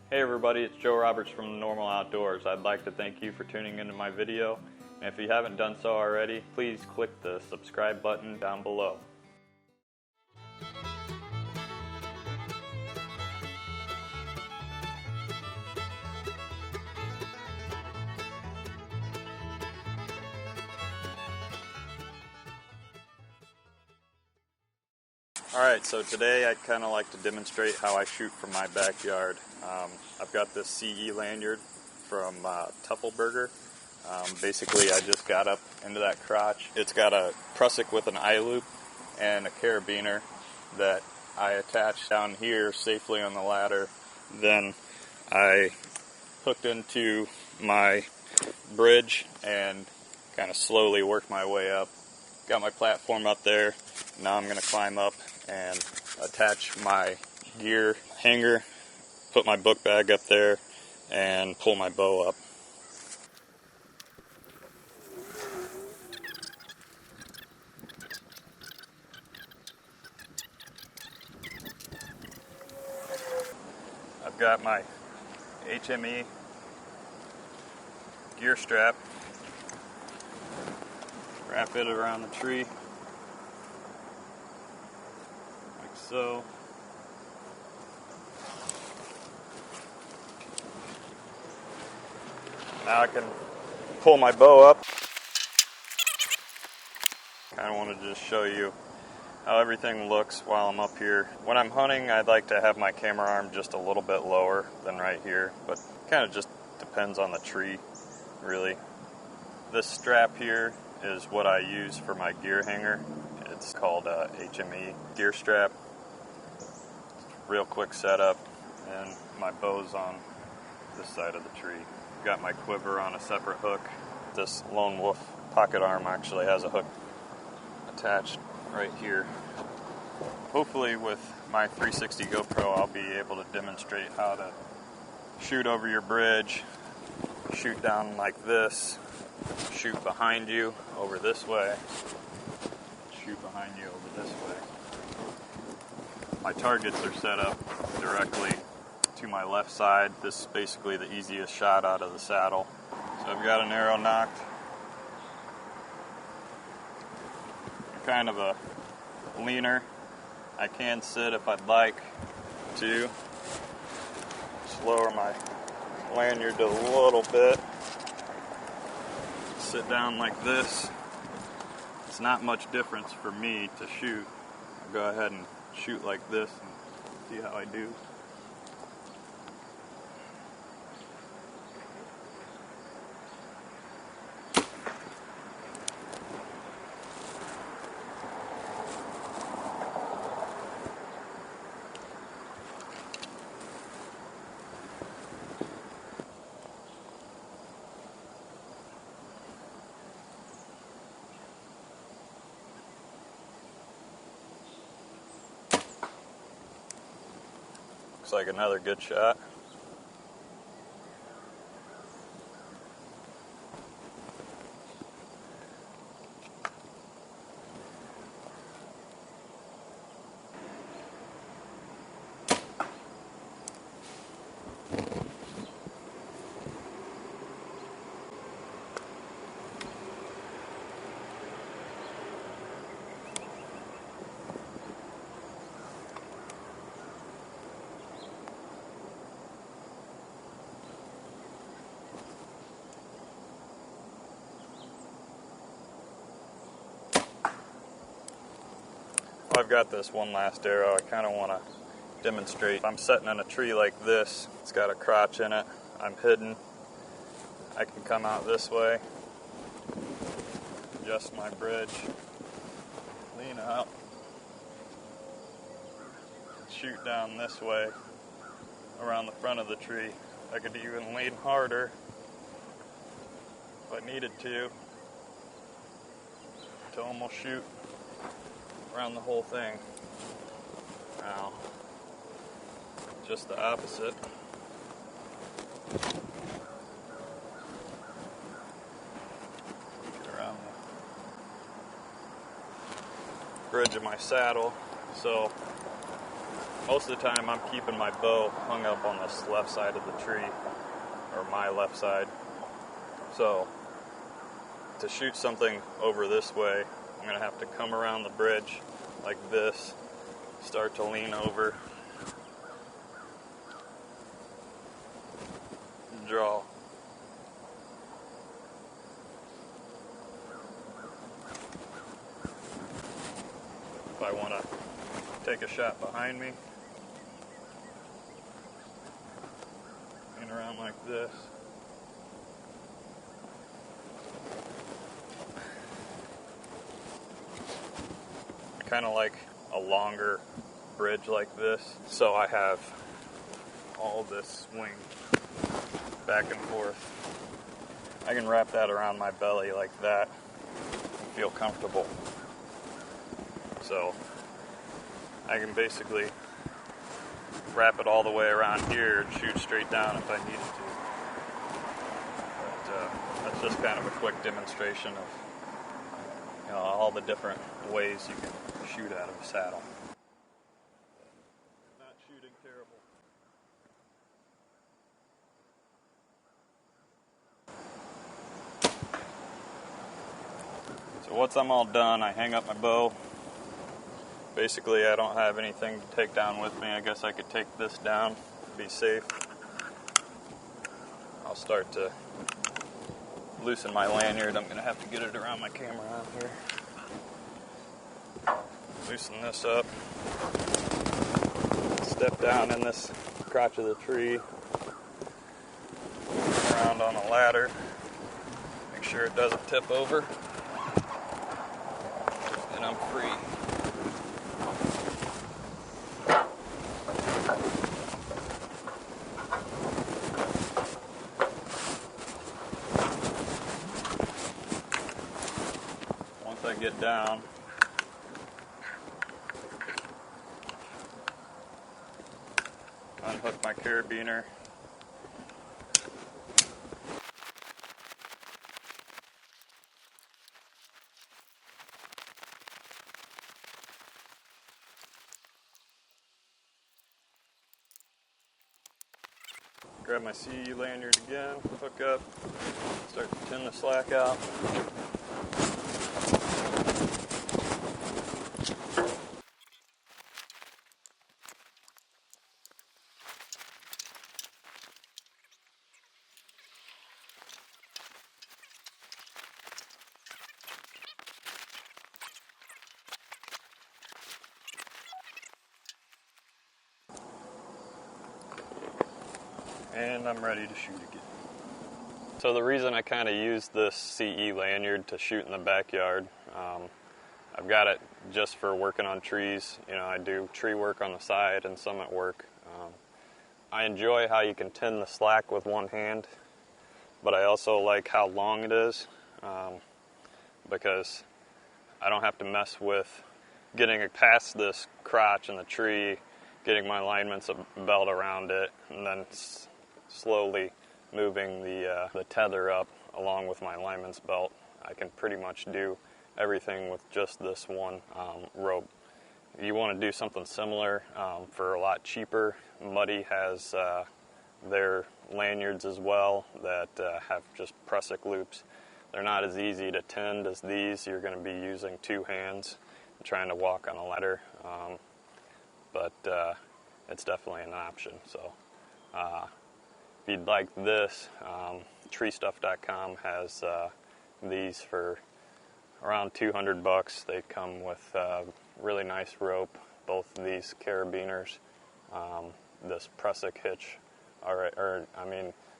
Hey everybody, it's Joe Roberts from The Normal Outdoors. I'd like to thank you for tuning into my video. And if you haven't done so already, please click the subscribe button down below. Alright, so today I'd kind of like to demonstrate how I shoot from my backyard. I've got this CE lanyard from Tuffelberger. Basically I just got up into that crotch. It's got a prusik with an eye loop and a carabiner that I attach down here safely on the ladder. Then I hooked into my bridge and kind of slowly worked my way up. Got my platform up there. Now I'm going to climb up and attach my gear hanger, put my book bag up there, and pull my bow up. I've got my HME gear strap, wrap it around the tree like so. Now I can pull my bow up. I want to just show you how everything looks while I'm up here. When I'm hunting, I'd like to have my camera arm just a little bit lower than right here, but kind of just depends on the tree, really. This strap here is what I use for my gear hanger. It's called HME gear strap. Real quick setup, and my bow's on this side of the tree. Got my quiver on a separate hook. This Lone Wolf pocket arm actually has a hook attached right here. Hopefully with my 360 GoPro I'll be able to demonstrate how to shoot over your bridge, shoot down like this, shoot behind you over this way, shoot behind you over this way. My targets are set up directly to my left side. This is basically the easiest shot out of the saddle. So I've got an arrow nocked. I'm kind of a leaner. I can sit if I'd like to. Just lower my lanyard a little bit. Sit down like this. It's not much difference for me to shoot. I'll go ahead and shoot like this and see how I do. Looks like another good shot. I've got this one last arrow. I kind of want to demonstrate. If I'm sitting in a tree like this, it's got a crotch in it, I'm hidden, I can come out this way, adjust my bridge, lean out, shoot down this way around the front of the tree. I could even lean harder if I needed to almost shoot around the whole thing. Now, just the opposite. Get around the bridge of my saddle. So Most of the time I'm keeping my bow hung up on this left side of the tree, or my left side. So to shoot something over this way, I'm going to have to come around the bridge like this, start to lean over, and draw. If I want to take a shot behind me, and around like this. I kind of like a longer bridge like this, so I have all this swing back and forth. I can wrap that around my belly like that and feel comfortable. So I can basically wrap it all the way around here and shoot straight down if I needed to. But that's just kind of a quick demonstration of all the different ways you can shoot out of a saddle. Not shooting terrible. So once I'm all done, I hang up my bow. Basically, I don't have anything to take down with me. I guess I could take this down to be safe. I'll start to loosen my lanyard. I'm going to have to get it around my camera out here. Loosen this up. Step down in this crotch of the tree. Around on the ladder. Make sure it doesn't tip over. And I'm free. Once I get down, unhook my carabiner. Grab my CE lanyard again, hook up, start to tin the slack out. And I'm ready to shoot again. So the reason I kind of use this CE lanyard to shoot in the backyard, I've got it just for working on trees. I do tree work on the side and some at work. I enjoy how you can tin the slack with one hand, but I also like how long it is, because I don't have to mess with getting past this crotch in the tree, getting my alignments belt around it, and then slowly moving the tether up along with my alignments belt. I can pretty much do everything with just this one rope. If you want to do something similar for a lot cheaper, Muddy has their lanyards as well that have just prusik loops. They're not as easy to tend as these. You're going to be using two hands and trying to walk on a ladder, but it's definitely an option. So if you'd like this, treestuff.com has these for around $200. They come with really nice rope, both of these carabiners, this prusik hitch,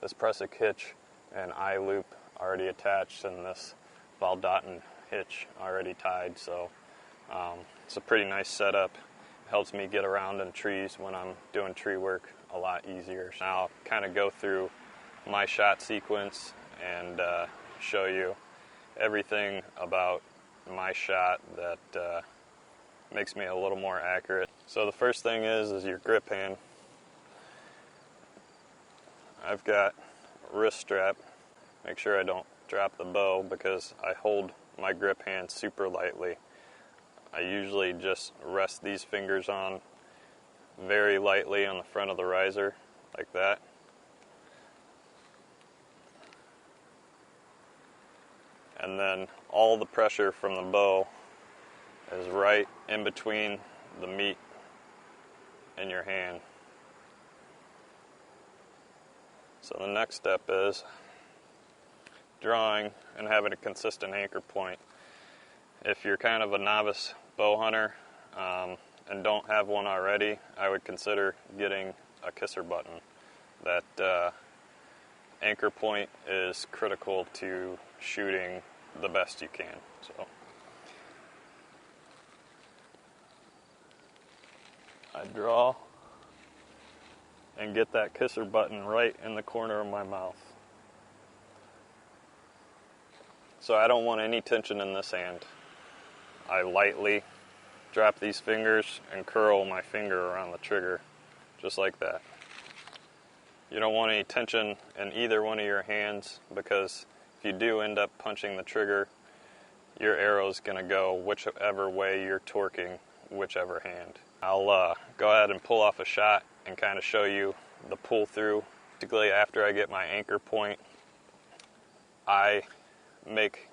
this prusik hitch and eye loop already attached, and this Valdotten hitch already tied. So it's a pretty nice setup. It helps me get around in trees when I'm doing tree work a lot easier. Now I'll kind of go through my shot sequence and show you everything about my shot that makes me a little more accurate. So the first thing is your grip hand. I've got a wrist strap. Make sure I don't drop the bow because I hold my grip hand super lightly. I usually just rest these fingers on very lightly on the front of the riser, like that. And then all the pressure from the bow is right in between the meat in your hand. So the next step is drawing and having a consistent anchor point. If you're kind of a novice bow hunter and don't have one already, I would consider getting a kisser button. That anchor point is critical to shooting the best you can. So I draw and get that kisser button right in the corner of my mouth. So I don't want any tension in this hand. I lightly drop these fingers and curl my finger around the trigger, just like that. You don't want any tension in either one of your hands, because if you do end up punching the trigger, your arrow's going to go whichever way you're torquing whichever hand. I'll go ahead and pull off a shot and kind of show you the pull through. Basically, after I get my anchor point, I make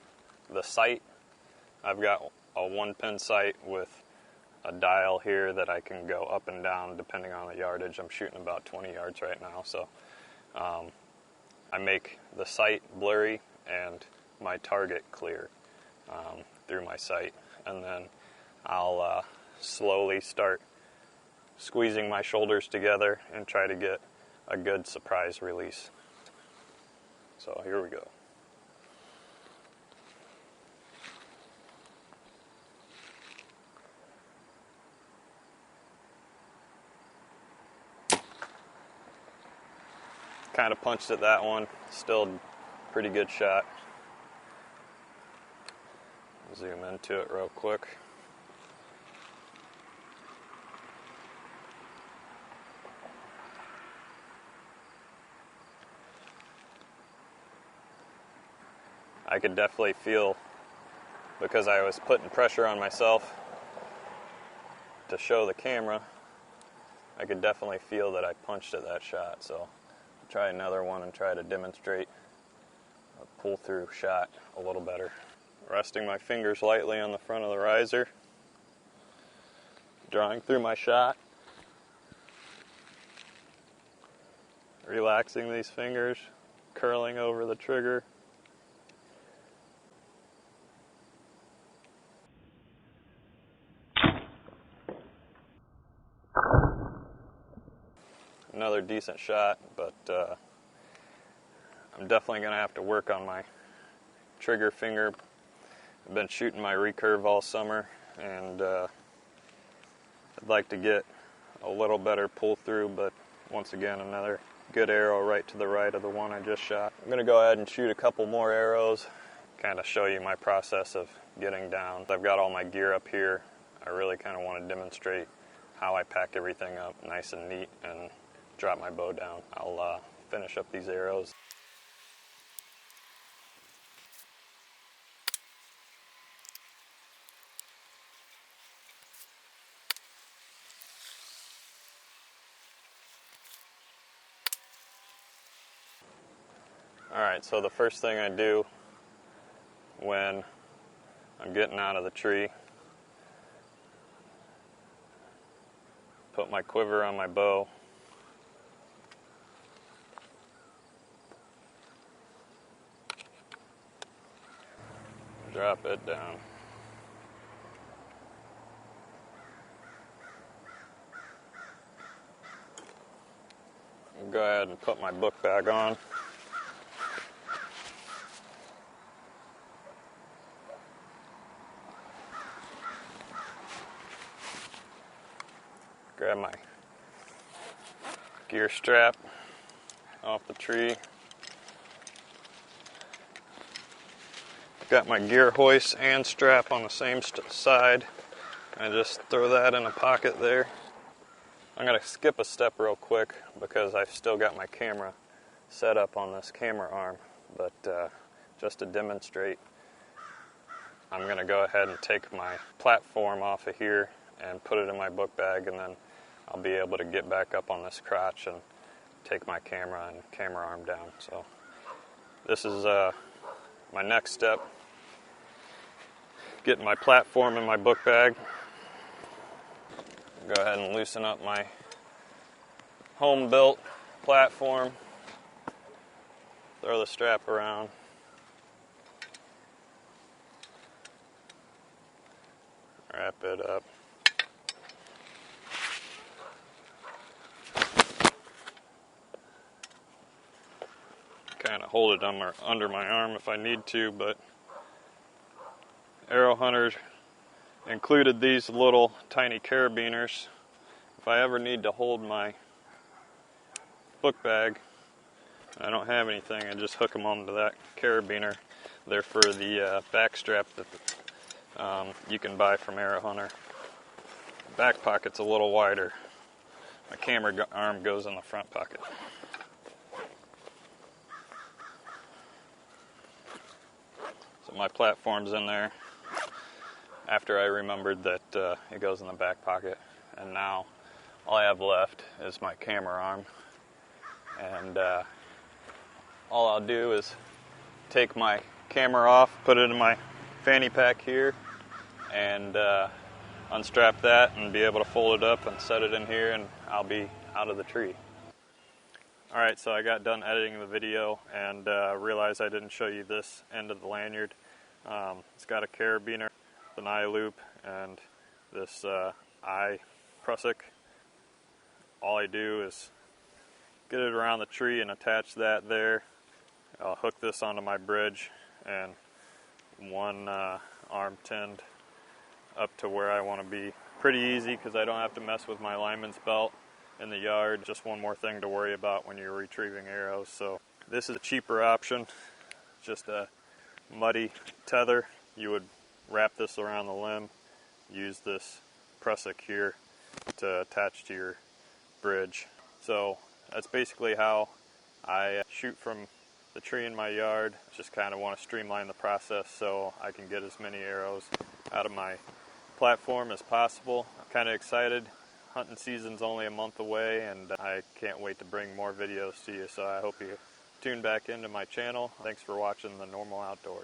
the sight. I've got a 1-pin sight with a dial here that I can go up and down depending on the yardage. I'm shooting about 20 yards right now, so I make the sight blurry and my target clear through my sight, and then I'll slowly start squeezing my shoulders together and try to get a good surprise release. So here we go. Kind of punched at that one, still pretty good shot. Zoom into it real quick. I could definitely feel, because I was putting pressure on myself to show the camera, I could definitely feel that I punched at that shot. So I'll try another one and try to demonstrate a pull-through shot a little better. Resting my fingers lightly on the front of the riser, drawing through my shot, relaxing these fingers, curling over the trigger. Another decent shot, but I'm definitely going to have to work on my trigger finger. I've been shooting my recurve all summer, and I'd like to get a little better pull through, but once again, another good arrow right to the right of the one I just shot. I'm going to go ahead and shoot a couple more arrows, kind of show you my process of getting down. I've got all my gear up here. I really kind of want to demonstrate how I pack everything up nice and neat and drop my bow down. I'll finish up these arrows. Alright, so the first thing I do when I'm getting out of the tree, put my quiver on my bow, drop it down. Go ahead and put my book bag on. Grab my gear strap off the tree. Got my gear hoist and strap on the same side. I just throw that in a pocket there. I'm going to skip a step real quick because I've still got my camera set up on this camera arm, but just to demonstrate, I'm going to go ahead and take my platform off of here and put it in my book bag, and then I'll be able to get back up on this crotch and take my camera and camera arm down. So this is my next step, getting my platform in my book bag. Go ahead and loosen up my home-built platform, throw the strap around. Wrap it up. Kind of hold it under my arm if I need to, but Arrow Hunter included these little tiny carabiners. If I ever need to hold my book bag, I don't have anything, I just hook them onto that carabiner. They're for the back strap that you can buy from Arrow Hunter. The back pocket's a little wider. My camera arm goes in the front pocket. So my platform's in there after I remembered that it goes in the back pocket. And now all I have left is my camera arm. And all I'll do is take my camera off, put it in my fanny pack here, and unstrap that and be able to fold it up and set it in here, and I'll be out of the tree. Alright, so I got done editing the video and realized I didn't show you this end of the lanyard. It's got a carabiner, an eye loop, and this eye prusik. All I do is get it around the tree and attach that there. I'll hook this onto my bridge and one arm tinned up to where I want to be. Pretty easy because I don't have to mess with my lineman's belt in the yard. Just one more thing to worry about when you're retrieving arrows. So this is a cheaper option, just a muddy tether. You would wrap this around the limb, use this prusik here to attach to your bridge. So that's basically how I shoot from the tree in my yard. Just kind of want to streamline the process so I can get as many arrows out of my platform as possible. I'm kind of excited. Hunting season's only a month away, and I can't wait to bring more videos to you, so I hope you tune back into my channel. Thanks for watching The Normal Outdoors.